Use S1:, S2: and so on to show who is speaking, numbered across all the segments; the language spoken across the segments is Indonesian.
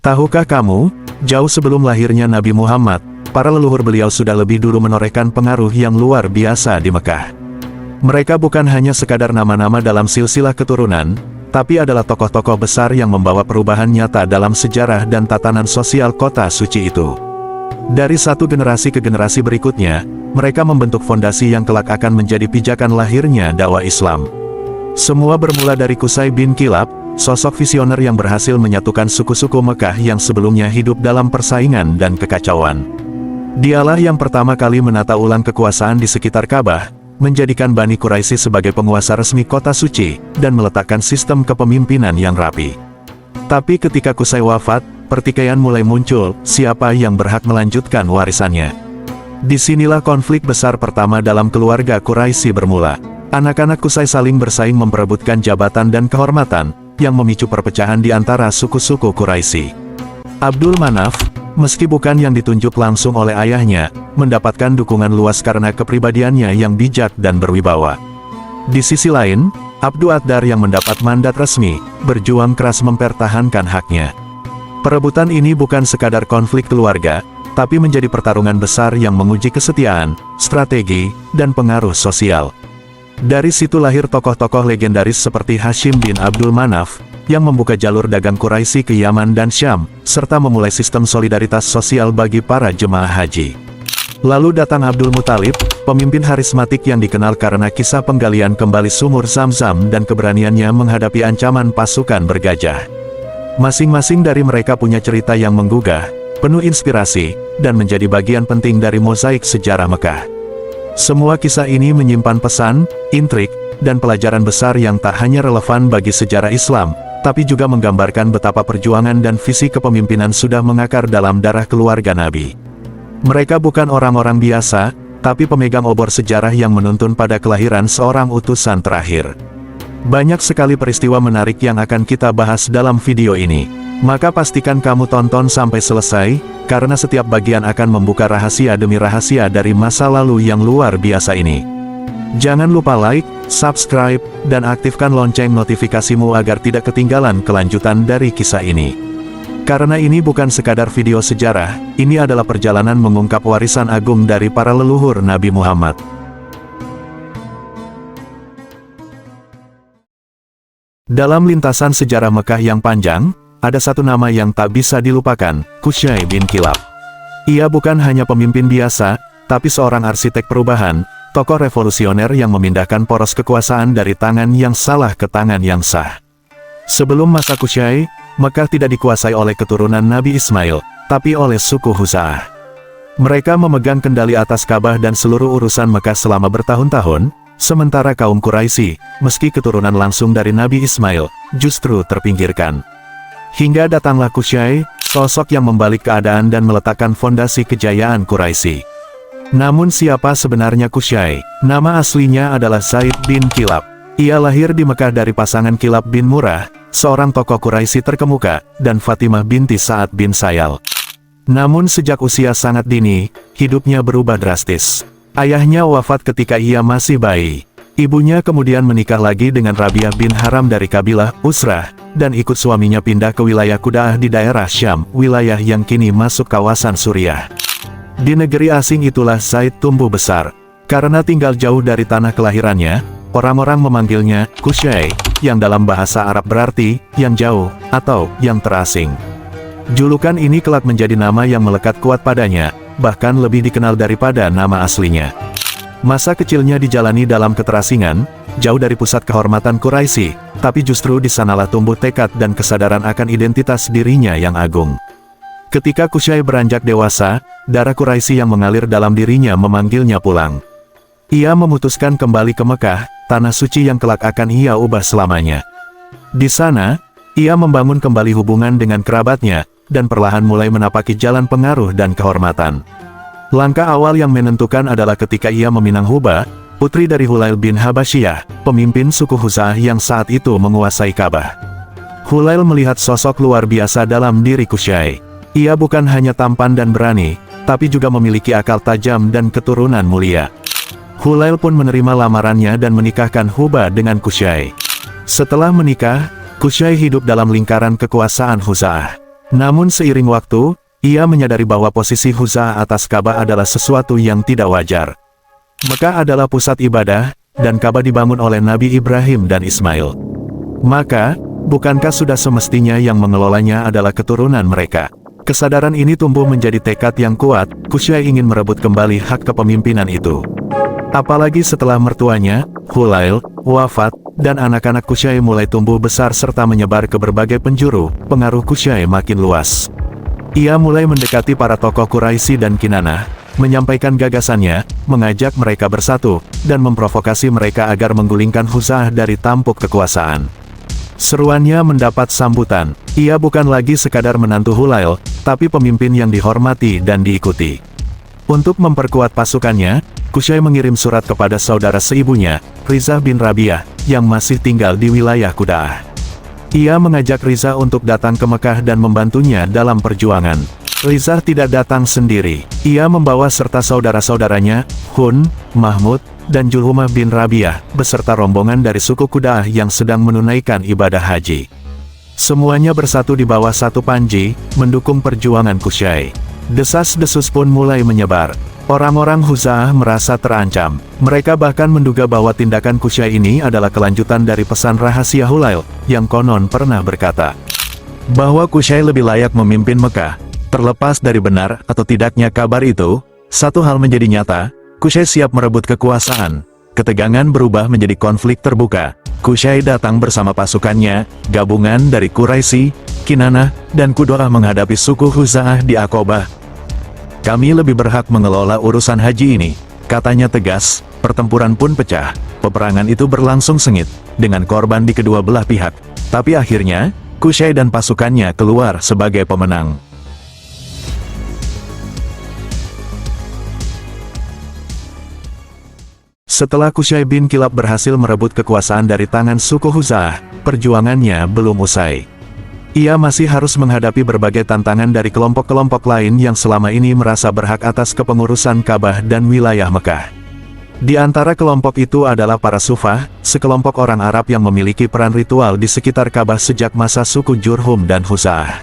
S1: Tahukah kamu, jauh sebelum lahirnya Nabi Muhammad, para leluhur beliau sudah lebih dulu menorehkan pengaruh yang luar biasa di Mekah. Mereka bukan hanya sekadar nama-nama dalam silsilah keturunan, tapi adalah tokoh-tokoh besar yang membawa perubahan nyata dalam sejarah dan tatanan sosial kota suci itu. Dari satu generasi ke generasi berikutnya, mereka membentuk fondasi yang kelak akan menjadi pijakan lahirnya dakwah Islam. Semua bermula dari Qusay bin Kilab, sosok visioner yang berhasil menyatukan suku-suku Mekah yang sebelumnya hidup dalam persaingan dan kekacauan. Dialah yang pertama kali menata ulang kekuasaan di sekitar Ka'bah, menjadikan Bani Quraisy sebagai penguasa resmi kota suci, dan meletakkan sistem kepemimpinan yang rapi. Tapi ketika Qusay wafat, pertikaian mulai muncul, siapa yang berhak melanjutkan warisannya. Disinilah konflik besar pertama dalam keluarga Quraisy bermula. Anak-anak Qusay saling bersaing memperebutkan jabatan dan kehormatan, yang memicu perpecahan di antara suku-suku Quraisy. Abdul Manaf, meski bukan yang ditunjuk langsung oleh ayahnya, mendapatkan dukungan luas karena kepribadiannya yang bijak dan berwibawa. Di sisi lain, Abdu Ad-Dar yang mendapat mandat resmi, berjuang keras mempertahankan haknya. Perebutan ini bukan sekadar konflik keluarga, tapi menjadi pertarungan besar yang menguji kesetiaan, strategi, dan pengaruh sosial. Dari situ lahir tokoh-tokoh legendaris seperti Hashim bin Abdul Manaf, yang membuka jalur dagang Quraisy ke Yaman dan Syam, serta memulai sistem solidaritas sosial bagi para jemaah haji. Lalu datang Abdul Muthalib, pemimpin harismatik yang dikenal karena kisah penggalian kembali sumur Zam-Zam dan keberaniannya menghadapi ancaman pasukan bergajah. Masing-masing dari mereka punya cerita yang menggugah, penuh inspirasi, dan menjadi bagian penting dari mozaik sejarah Mekah. Semua kisah ini menyimpan pesan, intrik, dan pelajaran besar yang tak hanya relevan bagi sejarah Islam, tapi juga menggambarkan betapa perjuangan dan visi kepemimpinan sudah mengakar dalam darah keluarga Nabi. Mereka bukan orang-orang biasa, tapi pemegang obor sejarah yang menuntun pada kelahiran seorang utusan terakhir. Banyak sekali peristiwa menarik yang akan kita bahas dalam video ini. Maka pastikan kamu tonton sampai selesai, karena setiap bagian akan membuka rahasia demi rahasia dari masa lalu yang luar biasa ini. Jangan lupa like, subscribe, dan aktifkan lonceng notifikasimu agar tidak ketinggalan kelanjutan dari kisah ini. Karena ini bukan sekadar video sejarah, ini adalah perjalanan mengungkap warisan agung dari para leluhur Nabi Muhammad. Dalam lintasan sejarah Mekah yang panjang, ada satu nama yang tak bisa dilupakan, Qusay bin Kilab. Ia bukan hanya pemimpin biasa, tapi seorang arsitek perubahan, tokoh revolusioner yang memindahkan poros kekuasaan dari tangan yang salah ke tangan yang sah. Sebelum masa Qusay, Mekah tidak dikuasai oleh keturunan Nabi Ismail, tapi oleh suku Huza'ah. Mereka memegang kendali atas Ka'bah dan seluruh urusan Mekah selama bertahun-tahun, sementara kaum Quraisy, meski keturunan langsung dari Nabi Ismail, justru terpinggirkan. Hingga datanglah Qusay, sosok yang membalik keadaan dan meletakkan fondasi kejayaan Quraisy. Namun siapa sebenarnya Qusay? Nama aslinya adalah Zaid bin Kilab. Ia lahir di Mekah dari pasangan Kilab bin Murrah, seorang tokoh Quraisy terkemuka, dan Fatimah binti Sa'ad bin Sayal. Namun sejak usia sangat dini, hidupnya berubah drastis. Ayahnya wafat ketika ia masih bayi. Ibunya kemudian menikah lagi dengan Rabi'ah bin Haram dari kabilah Usrah, dan ikut suaminya pindah ke wilayah Quda'ah di daerah Syam, wilayah yang kini masuk kawasan Suriah. Di negeri asing itulah Zaid tumbuh besar. Karena tinggal jauh dari tanah kelahirannya, orang-orang memanggilnya Qusay, yang dalam bahasa Arab berarti, yang jauh, atau yang terasing. Julukan ini kelak menjadi nama yang melekat kuat padanya, bahkan lebih dikenal daripada nama aslinya. Masa kecilnya dijalani dalam keterasingan, jauh dari pusat kehormatan Quraisy, tapi justru di sanalah tumbuh tekad dan kesadaran akan identitas dirinya yang agung. Ketika Qusay beranjak dewasa, darah Quraisy yang mengalir dalam dirinya memanggilnya pulang. Ia memutuskan kembali ke Mekah, tanah suci yang kelak akan ia ubah selamanya. Di sana, ia membangun kembali hubungan dengan kerabatnya, dan perlahan mulai menapaki jalan pengaruh dan kehormatan. Langkah awal yang menentukan adalah ketika ia meminang Hubah, putri dari Hulail bin Habasyiyah, pemimpin suku Huza'ah yang saat itu menguasai Ka'bah. Hulail melihat sosok luar biasa dalam diri Qusay. Ia bukan hanya tampan dan berani, tapi juga memiliki akal tajam dan keturunan mulia. Hulail pun menerima lamarannya dan menikahkan Hubah dengan Qusay. Setelah menikah, Qusay hidup dalam lingkaran kekuasaan Huza'ah. Namun seiring waktu, ia menyadari bahwa posisi Huza'ah atas Ka'bah adalah sesuatu yang tidak wajar. Mekah adalah pusat ibadah, dan Ka'bah dibangun oleh Nabi Ibrahim dan Ismail. Maka, bukankah sudah semestinya yang mengelolanya adalah keturunan mereka? Kesadaran ini tumbuh menjadi tekad yang kuat, Qusay ingin merebut kembali hak kepemimpinan itu. Apalagi setelah mertuanya, Hulail, wafat, dan anak-anak Qusay mulai tumbuh besar serta menyebar ke berbagai penjuru, pengaruh Qusay makin luas. Ia mulai mendekati para tokoh Quraisy dan Kinanah, menyampaikan gagasannya, mengajak mereka bersatu, dan memprovokasi mereka agar menggulingkan Huza'ah dari tampuk kekuasaan. Seruannya mendapat sambutan. Ia bukan lagi sekadar menantu Hulail, tapi pemimpin yang dihormati dan diikuti. Untuk memperkuat pasukannya, Qusay mengirim surat kepada saudara seibunya, Rizah bin Rabi'ah, yang masih tinggal di wilayah Quda'ah. Ia mengajak Rizah untuk datang ke Mekah dan membantunya dalam perjuangan. Rizah tidak datang sendiri. Ia membawa serta saudara-saudaranya, Hun, Mahmud, dan Julhumah bin Rabi'ah, beserta rombongan dari suku Quda'ah yang sedang menunaikan ibadah haji. Semuanya bersatu di bawah satu panji, mendukung perjuangan Qusay. Desas-desus pun mulai menyebar. Orang-orang Huza'ah merasa terancam. Mereka bahkan menduga bahwa tindakan Qusay ini adalah kelanjutan dari pesan rahasia Hulail, yang konon pernah berkata bahwa Qusay lebih layak memimpin Mekah. Terlepas dari benar atau tidaknya kabar itu, satu hal menjadi nyata, Qusay siap merebut kekuasaan. Ketegangan berubah menjadi konflik terbuka. Qusay datang bersama pasukannya, gabungan dari Quraisy, Kinanah, dan Quda'ah menghadapi suku Huza'ah di Aqabah. Kami lebih berhak mengelola urusan haji ini, katanya tegas. Pertempuran pun pecah. Peperangan itu berlangsung sengit, dengan korban di kedua belah pihak. Tapi akhirnya, Qusay dan pasukannya keluar sebagai pemenang. Setelah Qusay bin Kilab berhasil merebut kekuasaan dari tangan suku Huza'ah, perjuangannya belum usai. Ia masih harus menghadapi berbagai tantangan dari kelompok-kelompok lain yang selama ini merasa berhak atas kepengurusan Ka'bah dan wilayah Mekah. Di antara kelompok itu adalah para Sufah, sekelompok orang Arab yang memiliki peran ritual di sekitar Ka'bah sejak masa suku Jurhum dan Huza'ah.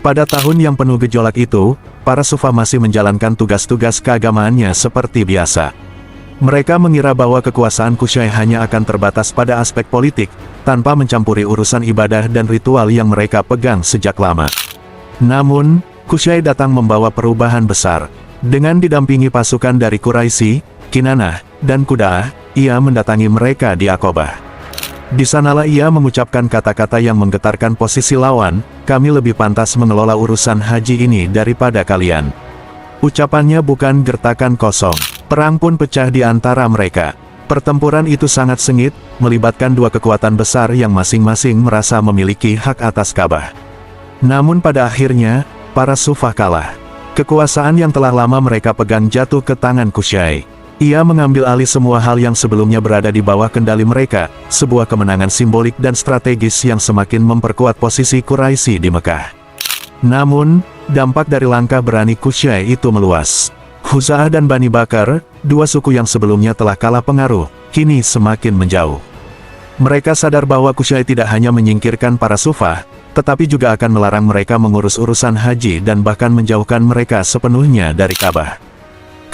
S1: Pada tahun yang penuh gejolak itu, para Sufah masih menjalankan tugas-tugas keagamaannya seperti biasa. Mereka mengira bahwa kekuasaan Qusay hanya akan terbatas pada aspek politik, tanpa mencampuri urusan ibadah dan ritual yang mereka pegang sejak lama. Namun, Qusay datang membawa perubahan besar. Dengan didampingi pasukan dari Quraisy, Kinanah, dan Quda'ah, ia mendatangi mereka di Aqabah. Di sanalah ia mengucapkan kata-kata yang menggetarkan posisi lawan, "Kami lebih pantas mengelola urusan haji ini daripada kalian." Ucapannya bukan gertakan kosong. Perang pun pecah di antara mereka. Pertempuran itu sangat sengit, melibatkan dua kekuatan besar yang masing-masing merasa memiliki hak atas Ka'bah. Namun pada akhirnya, para Sufah kalah. Kekuasaan yang telah lama mereka pegang jatuh ke tangan Qusay. Ia mengambil alih semua hal yang sebelumnya berada di bawah kendali mereka, sebuah kemenangan simbolik dan strategis yang semakin memperkuat posisi Quraisy di Mekah. Namun, dampak dari langkah berani Qusay itu meluas. Huza'ah dan Bani Bakar, dua suku yang sebelumnya telah kalah pengaruh, kini semakin menjauh. Mereka sadar bahwa Qusay tidak hanya menyingkirkan para Sufah, tetapi juga akan melarang mereka mengurus urusan haji dan bahkan menjauhkan mereka sepenuhnya dari Ka'bah.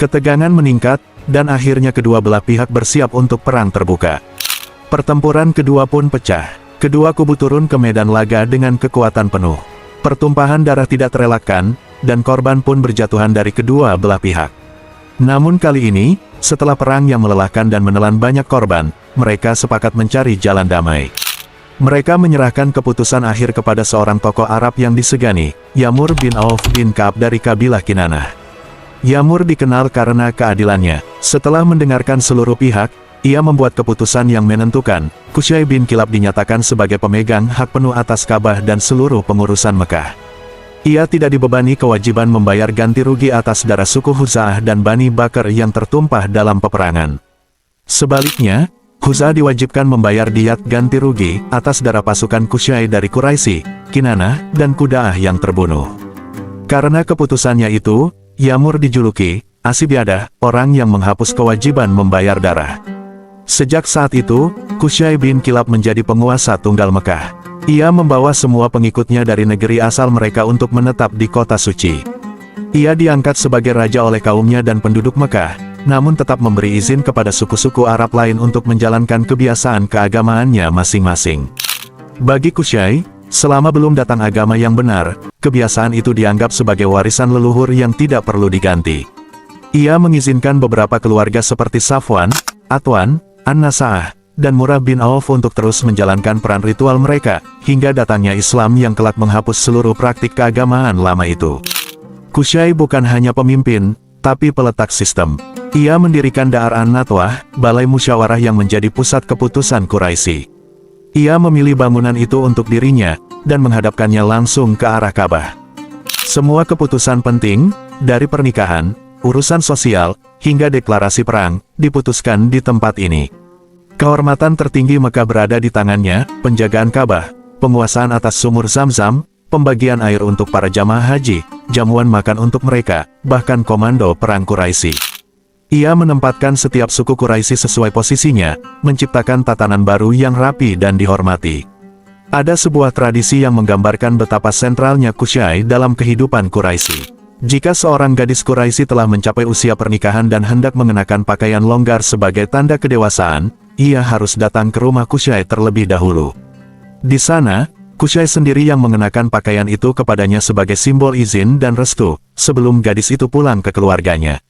S1: Ketegangan meningkat, dan akhirnya kedua belah pihak bersiap untuk perang terbuka. Pertempuran kedua pun pecah. Kedua kubu turun ke medan laga dengan kekuatan penuh. Pertumpahan darah tidak terelakkan, dan korban pun berjatuhan dari kedua belah pihak. Namun kali ini, setelah perang yang melelahkan dan menelan banyak korban, mereka sepakat mencari jalan damai. Mereka menyerahkan keputusan akhir kepada seorang tokoh Arab yang disegani, Yamur bin Auf bin Ka'ab dari kabilah Kinanah. Yamur dikenal karena keadilannya. Setelah mendengarkan seluruh pihak, ia membuat keputusan yang menentukan. Qusay bin Kilab dinyatakan sebagai pemegang hak penuh atas Ka'bah dan seluruh pengurusan Mekah. Ia tidak dibebani kewajiban membayar ganti rugi atas darah suku Huza'ah dan Bani Bakar yang tertumpah dalam peperangan. Sebaliknya, Huza'ah diwajibkan membayar diat ganti rugi atas darah pasukan Qusay dari Quraisy, Kinanah, dan Quda'ah yang terbunuh. Karena keputusannya itu, Yamur dijuluki Asibyadah, orang yang menghapus kewajiban membayar darah. Sejak saat itu, Qusay bin Kilab menjadi penguasa tunggal Mekah. Ia membawa semua pengikutnya dari negeri asal mereka untuk menetap di kota suci. Ia diangkat sebagai raja oleh kaumnya dan penduduk Mekah, namun tetap memberi izin kepada suku-suku Arab lain untuk menjalankan kebiasaan keagamaannya masing-masing. Bagi Qusay, selama belum datang agama yang benar, kebiasaan itu dianggap sebagai warisan leluhur yang tidak perlu diganti. Ia mengizinkan beberapa keluarga seperti Safwan, Atwan, An-Nasa'ah, dan Murrah bin Auf untuk terus menjalankan peran ritual mereka, hingga datangnya Islam yang kelak menghapus seluruh praktik keagamaan lama itu. Qusay bukan hanya pemimpin, tapi peletak sistem. Ia mendirikan Dar an-Nadwah, balai musyawarah yang menjadi pusat keputusan Quraisy. Ia memilih bangunan itu untuk dirinya, dan menghadapkannya langsung ke arah Ka'bah. Semua keputusan penting, dari pernikahan, urusan sosial, hingga deklarasi perang, diputuskan di tempat ini. Kehormatan tertinggi Mekah berada di tangannya, penjagaan Ka'bah, penguasaan atas sumur Zam-Zam, pembagian air untuk para jamaah haji, jamuan makan untuk mereka, bahkan komando perang Quraisy. Ia menempatkan setiap suku Quraisy sesuai posisinya, menciptakan tatanan baru yang rapi dan dihormati. Ada sebuah tradisi yang menggambarkan betapa sentralnya Qusay dalam kehidupan Quraisy. Jika seorang gadis Quraisy telah mencapai usia pernikahan dan hendak mengenakan pakaian longgar sebagai tanda kedewasaan, ia harus datang ke rumah Qusay terlebih dahulu. Di sana, Qusay sendiri yang mengenakan pakaian itu kepadanya sebagai simbol izin dan restu, sebelum gadis itu pulang ke keluarganya.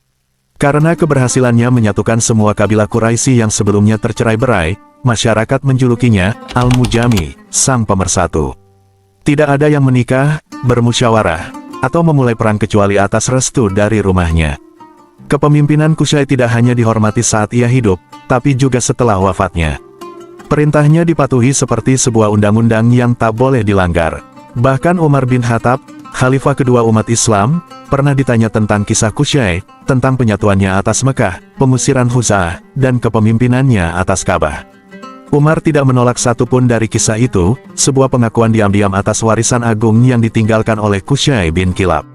S1: Karena keberhasilannya menyatukan semua kabilah Quraisy yang sebelumnya tercerai-berai, masyarakat menjulukinya Al-Mujami, sang pemersatu. Tidak ada yang menikah, bermusyawarah, atau memulai perang kecuali atas restu dari rumahnya. Kepemimpinan Qusay tidak hanya dihormati saat ia hidup, tapi juga setelah wafatnya. Perintahnya dipatuhi seperti sebuah undang-undang yang tak boleh dilanggar. Bahkan Umar bin Khattab, khalifah kedua umat Islam, pernah ditanya tentang kisah Qusay, tentang penyatuannya atas Mekah, pengusiran Khuza'ah, dan kepemimpinannya atas Ka'bah. Umar tidak menolak satupun dari kisah itu, sebuah pengakuan diam-diam atas warisan agung yang ditinggalkan oleh Qusay bin Kilab.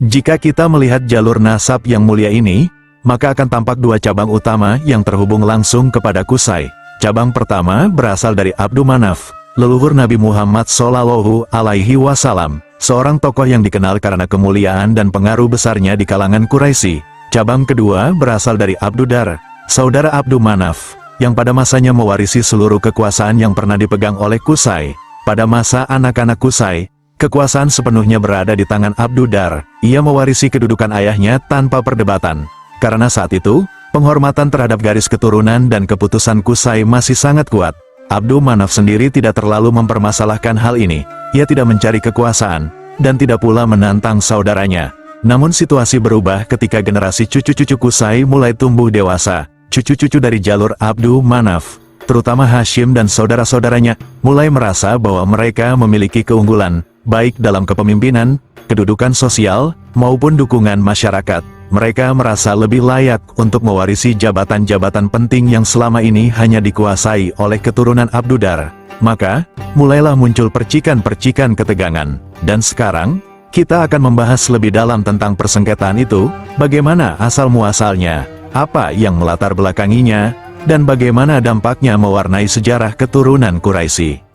S1: Jika kita melihat jalur nasab yang mulia ini, maka akan tampak dua cabang utama yang terhubung langsung kepada Qusay. Cabang pertama berasal dari Abdu Manaf, leluhur Nabi Muhammad Shallallahu Alaihi Wasallam, seorang tokoh yang dikenal karena kemuliaan dan pengaruh besarnya di kalangan Quraisy. Cabang kedua berasal dari Abdu Dar, saudara Abdu Manaf, yang pada masanya mewarisi seluruh kekuasaan yang pernah dipegang oleh Qusay. Pada masa anak-anak Qusay, kekuasaan sepenuhnya berada di tangan Abdu Dar. Ia mewarisi kedudukan ayahnya tanpa perdebatan. Karena saat itu, penghormatan terhadap garis keturunan dan keputusan Qusay masih sangat kuat. Abdu Manaf sendiri tidak terlalu mempermasalahkan hal ini. Ia tidak mencari kekuasaan, dan tidak pula menantang saudaranya. Namun situasi berubah ketika generasi cucu-cucu Qusay mulai tumbuh dewasa. Cucu-cucu dari jalur Abdu Manaf, terutama Hashim dan saudara-saudaranya, mulai merasa bahwa mereka memiliki keunggulan, baik dalam kepemimpinan, kedudukan sosial, maupun dukungan masyarakat. Mereka merasa lebih layak untuk mewarisi jabatan-jabatan penting yang selama ini hanya dikuasai oleh keturunan Abdu Dar. Maka, mulailah muncul percikan-percikan ketegangan. Dan sekarang, kita akan membahas lebih dalam tentang persengketaan itu, bagaimana asal-muasalnya, apa yang melatar belakanginya, dan bagaimana dampaknya mewarnai sejarah keturunan Quraisy.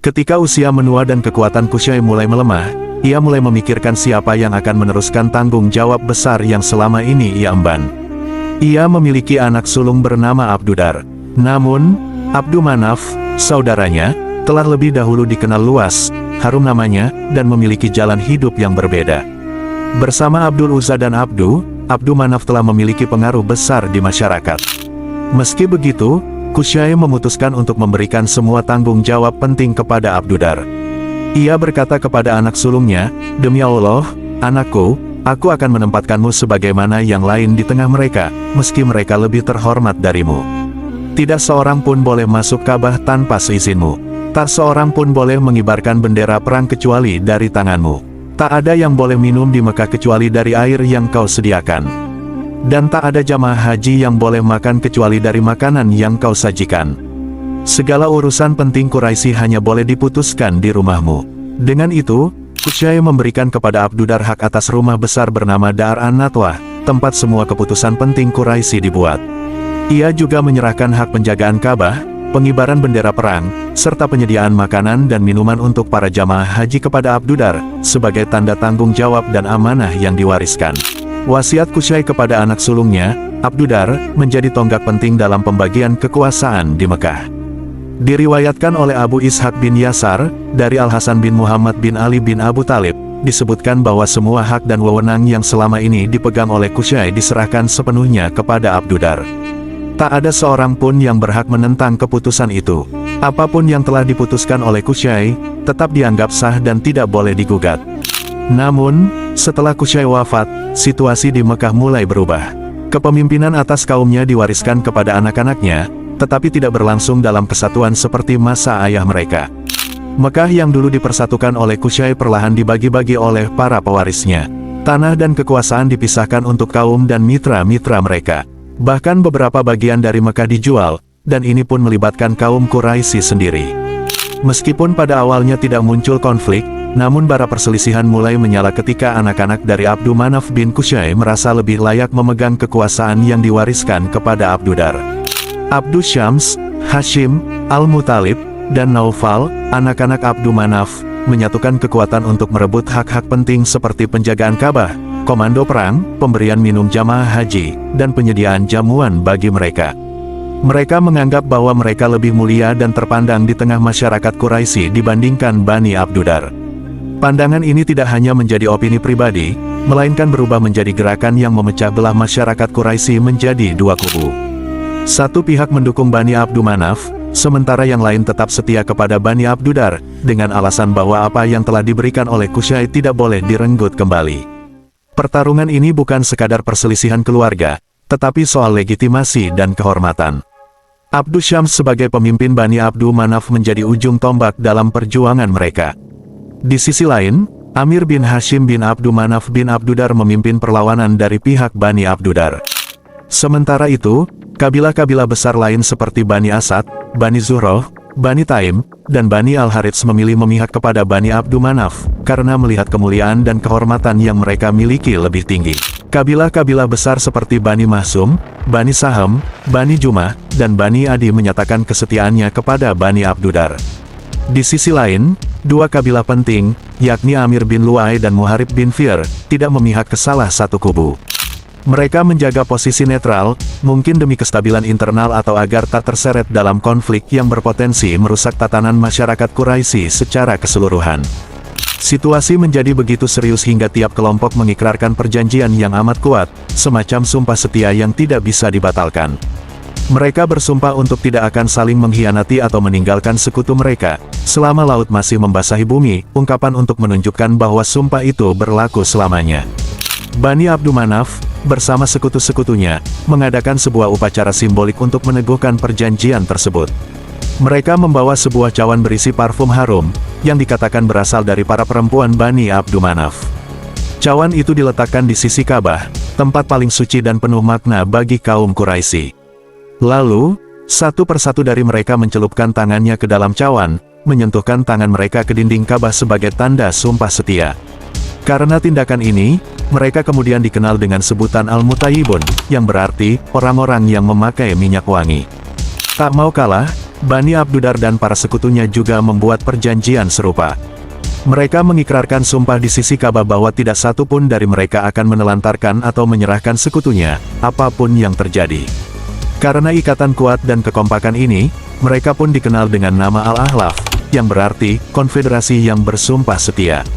S1: Ketika usia menua dan kekuatan Qusay mulai melemah, ia mulai memikirkan siapa yang akan meneruskan tanggung jawab besar yang selama ini ia emban. Ia memiliki anak sulung bernama Abdu Dar. Namun, Abdu Manaf, saudaranya, telah lebih dahulu dikenal luas, harum namanya, dan memiliki jalan hidup yang berbeda. Bersama Abdul Uzza dan Abdu Manaf telah memiliki pengaruh besar di masyarakat. Meski begitu, Qusay memutuskan untuk memberikan semua tanggung jawab penting kepada Abdu Dar. Ia berkata kepada anak sulungnya, "Demi Allah, anakku, aku akan menempatkanmu sebagaimana yang lain di tengah mereka, meski mereka lebih terhormat darimu. Tidak seorang pun boleh masuk Ka'bah tanpa seizinmu. Tak seorang pun boleh mengibarkan bendera perang kecuali dari tanganmu. Tak ada yang boleh minum di Mekah kecuali dari air yang kau sediakan. Dan tak ada jamaah haji yang boleh makan kecuali dari makanan yang kau sajikan. Segala urusan penting Quraisy hanya boleh diputuskan di rumahmu." Dengan itu, Qusay memberikan kepada Abdu Dar hak atas rumah besar bernama Dar an-Nadwah, tempat semua keputusan penting Quraisy dibuat. Ia juga menyerahkan hak penjagaan Ka'bah, pengibaran bendera perang, serta penyediaan makanan dan minuman untuk para jamaah haji kepada Abdudar, sebagai tanda tanggung jawab dan amanah yang diwariskan. Wasiat Qusay kepada anak sulungnya, Abdudar, menjadi tonggak penting dalam pembagian kekuasaan di Mekah. Diriwayatkan oleh Abu Ishaq bin Yasar, dari Al-Hasan bin Muhammad bin Ali bin Abu Talib, disebutkan bahwa semua hak dan wewenang yang selama ini dipegang oleh Qusay diserahkan sepenuhnya kepada Abdudar. Tak ada seorang pun yang berhak menentang keputusan itu. Apapun yang telah diputuskan oleh Qusay, tetap dianggap sah dan tidak boleh digugat. Namun, setelah Qusay wafat, situasi di Mekah mulai berubah. Kepemimpinan atas kaumnya diwariskan kepada anak-anaknya, tetapi tidak berlangsung dalam kesatuan seperti masa ayah mereka. Mekah yang dulu dipersatukan oleh Qusay perlahan dibagi-bagi oleh para pewarisnya. Tanah dan kekuasaan dipisahkan untuk kaum dan mitra-mitra mereka. Bahkan beberapa bagian dari Mekah dijual, dan ini pun melibatkan kaum Quraisy sendiri. Meskipun pada awalnya tidak muncul konflik, namun bara perselisihan mulai menyala ketika anak-anak dari Abdu Manaf bin Qusay merasa lebih layak memegang kekuasaan yang diwariskan kepada Abdudar. Abdu Syams, Hashim, Al-Muttalib, dan Naufal, anak-anak Abdu Manaf, menyatukan kekuatan untuk merebut hak-hak penting seperti penjagaan Ka'bah, komando perang, pemberian minum jamaah haji, dan penyediaan jamuan bagi mereka. Mereka menganggap bahwa mereka lebih mulia dan terpandang di tengah masyarakat Quraisy dibandingkan Bani Abdudar. Pandangan ini tidak hanya menjadi opini pribadi, melainkan berubah menjadi gerakan yang memecah belah masyarakat Quraisy menjadi dua kubu. Satu pihak mendukung Bani Abdu Manaf, sementara yang lain tetap setia kepada Bani Abdudar, dengan alasan bahwa apa yang telah diberikan oleh Qusay tidak boleh direnggut kembali. Pertarungan ini bukan sekadar perselisihan keluarga, tetapi soal legitimasi dan kehormatan. Abdu Syams sebagai pemimpin Bani Abdu Manaf menjadi ujung tombak dalam perjuangan mereka. Di sisi lain, Amir bin Hashim bin Abdu Manaf bin Abdudar memimpin perlawanan dari pihak Bani Abdudar. Sementara itu, kabilah-kabilah besar lain seperti Bani Asad, Bani Zuhroh, Bani Taim, dan Bani Al-Harits memilih memihak kepada Bani Abdu Manaf, karena melihat kemuliaan dan kehormatan yang mereka miliki lebih tinggi. Kabilah-kabilah besar seperti Bani Mahsum, Bani Saham, Bani Jumah, dan Bani Adi menyatakan kesetiaannya kepada Bani Abdudar. Di sisi lain, dua kabilah penting, yakni Amir bin Lu'ay dan Muharib bin Fir, tidak memihak ke salah satu kubu. Mereka menjaga posisi netral, mungkin demi kestabilan internal atau agar tak terseret dalam konflik yang berpotensi merusak tatanan masyarakat Quraisy secara keseluruhan. Situasi menjadi begitu serius hingga tiap kelompok mengikrarkan perjanjian yang amat kuat, semacam sumpah setia yang tidak bisa dibatalkan. Mereka bersumpah untuk tidak akan saling mengkhianati atau meninggalkan sekutu mereka, selama laut masih membasahi bumi, ungkapan untuk menunjukkan bahwa sumpah itu berlaku selamanya. Bani Abdu Manaf, bersama sekutu-sekutunya, mengadakan sebuah upacara simbolik untuk meneguhkan perjanjian tersebut. Mereka membawa sebuah cawan berisi parfum harum, yang dikatakan berasal dari para perempuan Bani Abdu Manaf. Cawan itu diletakkan di sisi Ka'bah, tempat paling suci dan penuh makna bagi kaum Quraisy. Lalu, satu persatu dari mereka mencelupkan tangannya ke dalam cawan, menyentuhkan tangan mereka ke dinding Ka'bah sebagai tanda sumpah setia. Karena tindakan ini, mereka kemudian dikenal dengan sebutan Al-Mutayyibun, yang berarti, orang-orang yang memakai minyak wangi. Tak mau kalah, Bani Abdudar dan para sekutunya juga membuat perjanjian serupa. Mereka mengikrarkan sumpah di sisi Ka'bah bahwa tidak satu pun dari mereka akan menelantarkan atau menyerahkan sekutunya, apapun yang terjadi. Karena ikatan kuat dan kekompakan ini, mereka pun dikenal dengan nama Al-Ahlaf, yang berarti, konfederasi yang bersumpah setia.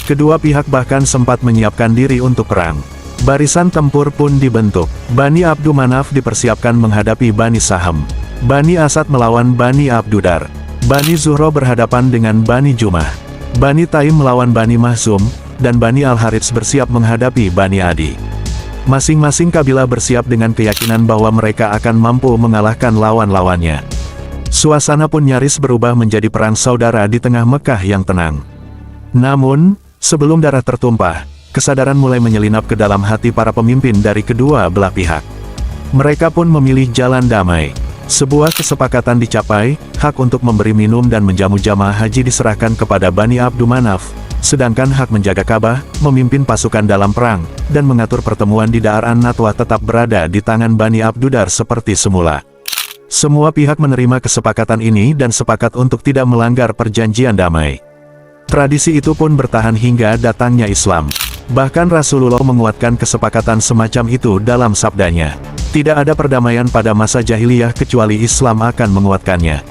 S1: Kedua pihak bahkan sempat menyiapkan diri untuk perang. Barisan tempur pun dibentuk. Bani Abdu Manaf dipersiapkan menghadapi Bani Saham. Bani Asad melawan Bani Abdudar. Bani Zuhroh berhadapan dengan Bani Jumah. Bani Taim melawan Bani Mahsum, dan Bani Al-Harits bersiap menghadapi Bani Adi. Masing-masing kabilah bersiap dengan keyakinan bahwa mereka akan mampu mengalahkan lawan-lawannya. Suasana pun nyaris berubah menjadi perang saudara di tengah Mekah yang tenang. Namun, sebelum darah tertumpah, kesadaran mulai menyelinap ke dalam hati para pemimpin dari kedua belah pihak. Mereka pun memilih jalan damai. Sebuah kesepakatan dicapai, hak untuk memberi minum dan menjamu jamaah haji diserahkan kepada Bani Abdu Manaf, Sedangkan hak menjaga Ka'bah, memimpin pasukan dalam perang, dan mengatur pertemuan di Daar An-Nadwa tetap berada di tangan Bani Abdudar seperti semula. Semua pihak menerima kesepakatan ini dan sepakat untuk tidak melanggar perjanjian damai. Tradisi itu pun bertahan hingga datangnya Islam. Bahkan Rasulullah menguatkan kesepakatan semacam itu dalam sabdanya. Tidak ada perdamaian pada masa jahiliyah kecuali Islam akan menguatkannya.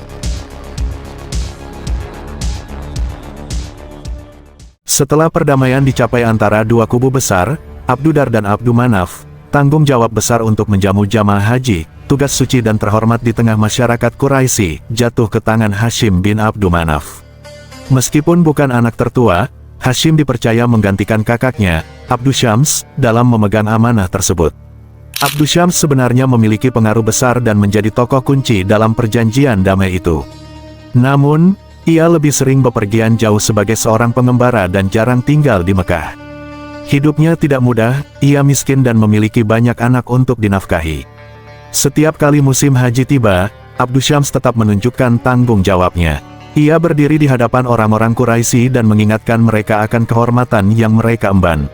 S1: Setelah perdamaian dicapai antara dua kubu besar, Abdudar dan Abdu Manaf, tanggung jawab besar untuk menjamu jamaah haji, tugas suci dan terhormat di tengah masyarakat Quraisy, jatuh ke tangan Hashim bin Abdu Manaf. Meskipun bukan anak tertua, Hashim dipercaya menggantikan kakaknya, Abdu Syams, dalam memegang amanah tersebut. Abdu Syams sebenarnya memiliki pengaruh besar dan menjadi tokoh kunci dalam perjanjian damai itu. Namun, ia lebih sering bepergian jauh sebagai seorang pengembara dan jarang tinggal di Mekah. Hidupnya tidak mudah, ia miskin dan memiliki banyak anak untuk dinafkahi. Setiap kali musim haji tiba, Abdu Syams tetap menunjukkan tanggung jawabnya. Ia berdiri di hadapan orang-orang Quraisy dan mengingatkan mereka akan kehormatan yang mereka emban.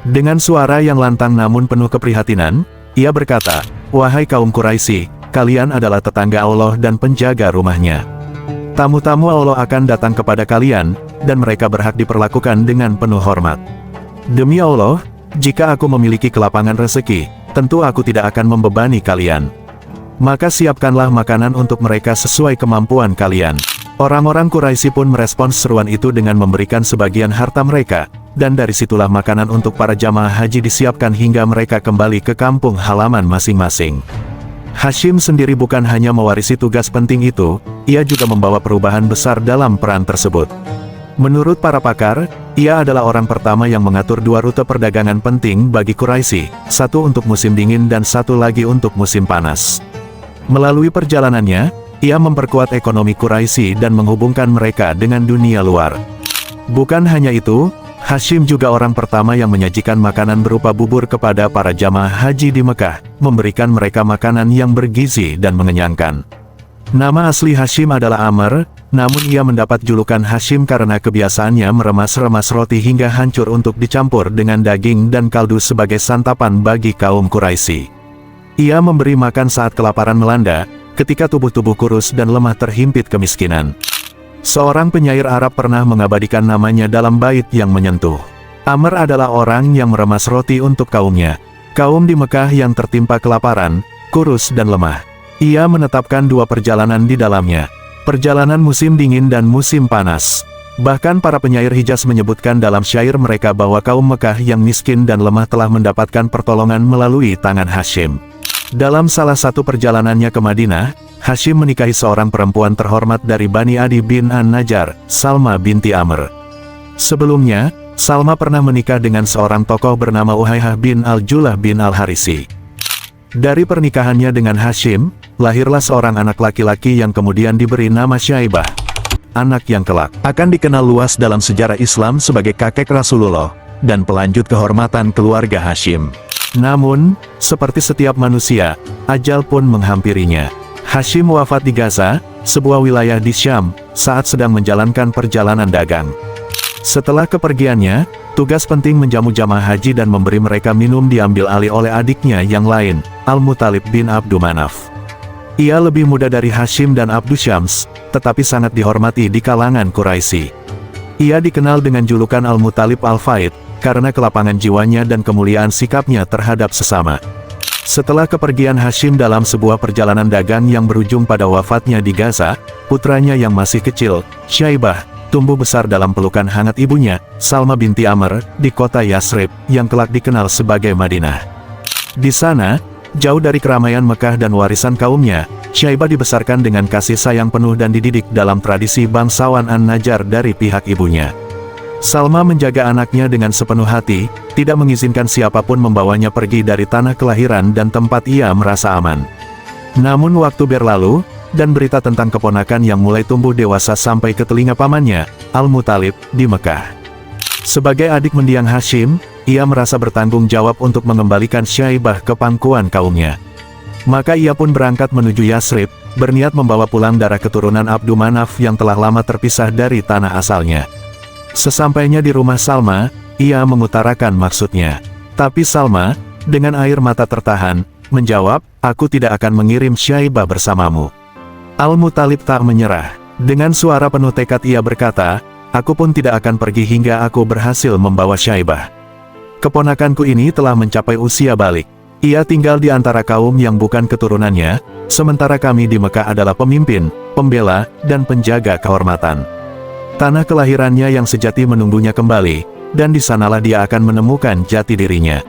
S1: Dengan suara yang lantang namun penuh keprihatinan, ia berkata, "Wahai kaum Quraisy, kalian adalah tetangga Allah dan penjaga rumahnya. Tamu-tamu Allah akan datang kepada kalian, dan mereka berhak diperlakukan dengan penuh hormat. Demi Allah, jika aku memiliki kelapangan rezeki, tentu aku tidak akan membebani kalian. Maka siapkanlah makanan untuk mereka sesuai kemampuan kalian." Orang-orang Quraisy pun merespons seruan itu dengan memberikan sebagian harta mereka, dan dari situlah makanan untuk para jamaah haji disiapkan hingga mereka kembali ke kampung halaman masing-masing. Hashim sendiri bukan hanya mewarisi tugas penting itu, ia juga membawa perubahan besar dalam peran tersebut. Menurut para pakar, ia adalah orang pertama yang mengatur dua rute perdagangan penting bagi Quraisy, satu untuk musim dingin dan satu lagi untuk musim panas. Melalui perjalanannya, ia memperkuat ekonomi Quraisy dan menghubungkan mereka dengan dunia luar. Bukan hanya itu, Hashim juga orang pertama yang menyajikan makanan berupa bubur kepada para jamaah haji di Mekah, memberikan mereka makanan yang bergizi dan mengenyangkan. Nama asli Hashim adalah Amr, namun ia mendapat julukan Hashim karena kebiasaannya meremas-remas roti hingga hancur untuk dicampur dengan daging dan kaldu sebagai santapan bagi kaum Quraisy. Ia memberi makan saat kelaparan melanda, ketika tubuh-tubuh kurus dan lemah terhimpit kemiskinan. Seorang penyair Arab pernah mengabadikan namanya dalam bait yang menyentuh. Amr adalah orang yang meremas roti untuk kaumnya. Kaum di Mekah yang tertimpa kelaparan, kurus dan lemah. Ia menetapkan dua perjalanan di dalamnya. Perjalanan musim dingin dan musim panas. Bahkan para penyair Hijaz menyebutkan dalam syair mereka bahwa kaum Mekah yang miskin dan lemah telah mendapatkan pertolongan melalui tangan Hashim. Dalam salah satu perjalanannya ke Madinah, Hashim menikahi seorang perempuan terhormat dari Bani Adi bin An-Najjar, Salma binti Amr. Sebelumnya, Salma pernah menikah dengan seorang tokoh bernama Uhaihah bin Al-Julah bin Al-Harisi. Dari pernikahannya dengan Hashim, lahirlah seorang anak laki-laki yang kemudian diberi nama Syaibah. Anak yang kelak akan dikenal luas dalam sejarah Islam sebagai kakek Rasulullah, dan pelanjut kehormatan keluarga Hashim. Namun, seperti setiap manusia, ajal pun menghampirinya. Hashim wafat di Gaza, sebuah wilayah di Syam, saat sedang menjalankan perjalanan dagang. Setelah kepergiannya, tugas penting menjamu jamaah haji dan memberi mereka minum diambil alih oleh adiknya yang lain, Al-Muttalib bin Abdu Manaf. Ia lebih muda dari Hashim dan Abdu Syams, tetapi sangat dihormati di kalangan Quraisy. Ia dikenal dengan julukan Al-Muttalib Al-Faid, karena kelapangan jiwanya dan kemuliaan sikapnya terhadap sesama. Setelah kepergian Hashim dalam sebuah perjalanan dagang yang berujung pada wafatnya di Gaza, putranya yang masih kecil, Syaibah, tumbuh besar dalam pelukan hangat ibunya, Salma binti Amr, di kota Yasrib, yang kelak dikenal sebagai Madinah. Di sana, jauh dari keramaian Mekah dan warisan kaumnya, Syaibah dibesarkan dengan kasih sayang penuh dan dididik dalam tradisi bangsawan An-Najjar dari pihak ibunya. Salma menjaga anaknya dengan sepenuh hati, tidak mengizinkan siapapun membawanya pergi dari tanah kelahiran dan tempat ia merasa aman. Namun waktu berlalu, dan berita tentang keponakan yang mulai tumbuh dewasa sampai ke telinga pamannya, Al-Muttalib, di Mekah. Sebagai adik mendiang Hashim, ia merasa bertanggung jawab untuk mengembalikan Syaibah ke pangkuan kaumnya. Maka ia pun berangkat menuju Yasrib, berniat membawa pulang darah keturunan Abdu Manaf yang telah lama terpisah dari tanah asalnya. Sesampainya di rumah Salma, ia mengutarakan maksudnya. Tapi Salma, dengan air mata tertahan, menjawab, aku tidak akan mengirim Syaibah bersamamu. Al-Muttalib tak menyerah. Dengan suara penuh tekad ia berkata, aku pun tidak akan pergi hingga aku berhasil membawa Syaibah. Keponakanku ini telah mencapai usia balik. Ia tinggal di antara kaum yang bukan keturunannya, sementara kami di Mekah adalah pemimpin, pembela, dan penjaga kehormatan. Tanah kelahirannya yang sejati menunggunya kembali, dan di sanalah dia akan menemukan jati dirinya.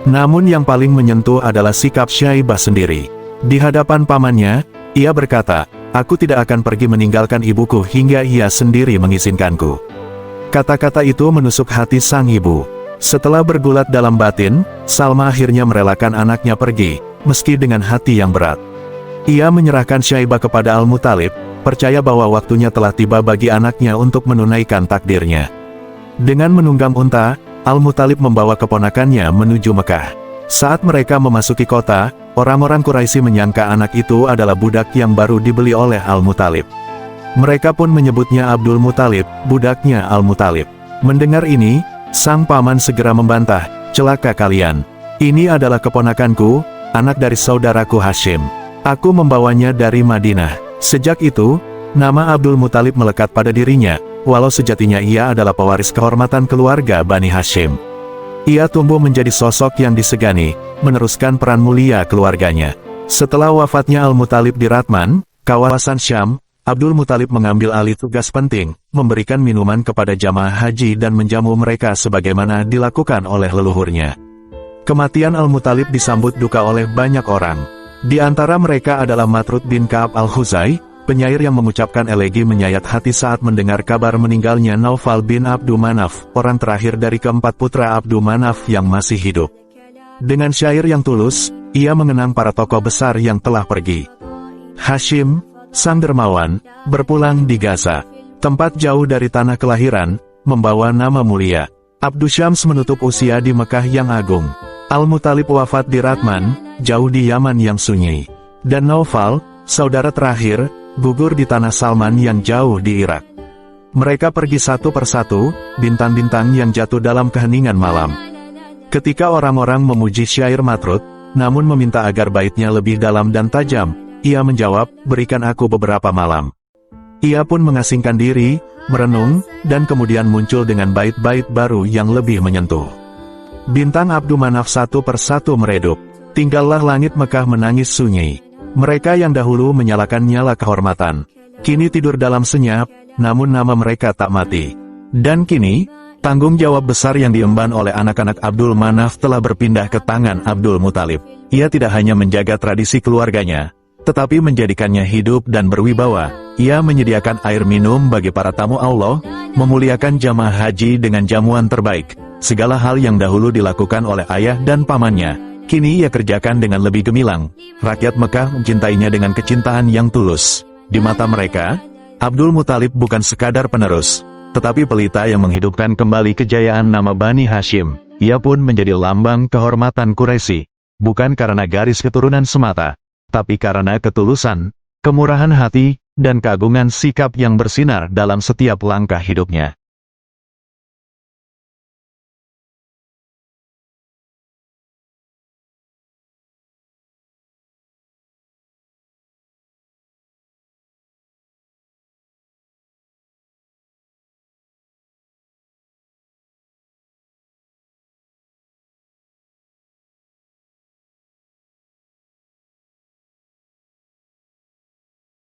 S1: Namun yang paling menyentuh adalah sikap Syaibah sendiri. Di hadapan pamannya, ia berkata, aku tidak akan pergi meninggalkan ibuku hingga ia sendiri mengizinkanku. Kata-kata itu menusuk hati sang ibu. Setelah bergulat dalam batin, Salma akhirnya merelakan anaknya pergi, meski dengan hati yang berat. Ia menyerahkan Syaibah kepada Al-Muttalib, percaya bahwa waktunya telah tiba bagi anaknya untuk menunaikan takdirnya. Dengan menunggang unta, Al-Muttalib membawa keponakannya menuju Mekah. Saat mereka memasuki kota, orang-orang Quraisy menyangka anak itu adalah budak yang baru dibeli oleh Al-Muttalib. Mereka pun menyebutnya Abdul Muttalib, budaknya Al-Muttalib. Mendengar ini, sang paman segera membantah, celaka kalian. Ini adalah keponakanku, anak dari saudaraku Hashim. Aku membawanya dari Madinah. Sejak itu, nama Abdul Muttalib melekat pada dirinya, walau sejatinya ia adalah pewaris kehormatan keluarga Bani Hashim. Ia tumbuh menjadi sosok yang disegani, meneruskan peran mulia keluarganya. Setelah wafatnya Al-Muttalib di Ratman, kawasan Syam, Abdul Muttalib mengambil alih tugas penting, memberikan minuman kepada jamaah haji dan menjamu mereka sebagaimana dilakukan oleh leluhurnya. Kematian Al-Muttalib disambut duka oleh banyak orang. Di antara mereka adalah Matrud bin Ka'ab al-Khuzai, penyair yang mengucapkan elegi menyayat hati saat mendengar kabar meninggalnya Naufal bin Abdu Manaf, orang terakhir dari keempat putra Abdu Manaf yang masih hidup. Dengan syair yang tulus, ia mengenang para tokoh besar yang telah pergi. Hashim, sang dermawan, berpulang di Gaza, tempat jauh dari tanah kelahiran, membawa nama mulia. Abdu Syams menutup usia di Mekah yang agung. Al-Muttalib wafat di Ratman, jauh di Yaman yang sunyi. Dan Naufal, saudara terakhir, gugur di tanah Salman yang jauh di Irak. Mereka pergi satu persatu, bintang-bintang yang jatuh dalam keheningan malam. Ketika orang-orang memuji syair Matrud, namun meminta agar baitnya lebih dalam dan tajam, ia menjawab, berikan aku beberapa malam. Ia pun mengasingkan diri, merenung, dan kemudian muncul dengan bait-bait baru yang lebih menyentuh. Bintang Abdu Manaf satu persatu meredup. Tinggallah langit Mekah menangis sunyi. Mereka yang dahulu menyalakan nyala kehormatan, kini tidur dalam senyap, namun nama mereka tak mati. Dan kini, tanggung jawab besar yang diemban oleh anak-anak Abdul Manaf telah berpindah ke tangan Abdul Muttalib. Ia tidak hanya menjaga tradisi keluarganya, tetapi menjadikannya hidup dan berwibawa. Ia menyediakan air minum bagi para tamu Allah, memuliakan jamaah haji dengan jamuan terbaik. Segala hal yang dahulu dilakukan oleh ayah dan pamannya, kini ia kerjakan dengan lebih gemilang. Rakyat Mekah mencintainya dengan kecintaan yang tulus. Di mata mereka, Abdul Muttalib bukan sekadar penerus, tetapi pelita yang menghidupkan kembali kejayaan nama Bani Hashim. Ia pun menjadi lambang kehormatan Quraisy, bukan karena garis keturunan semata, tapi karena ketulusan, kemurahan hati, dan keagungan sikap yang bersinar dalam setiap langkah hidupnya.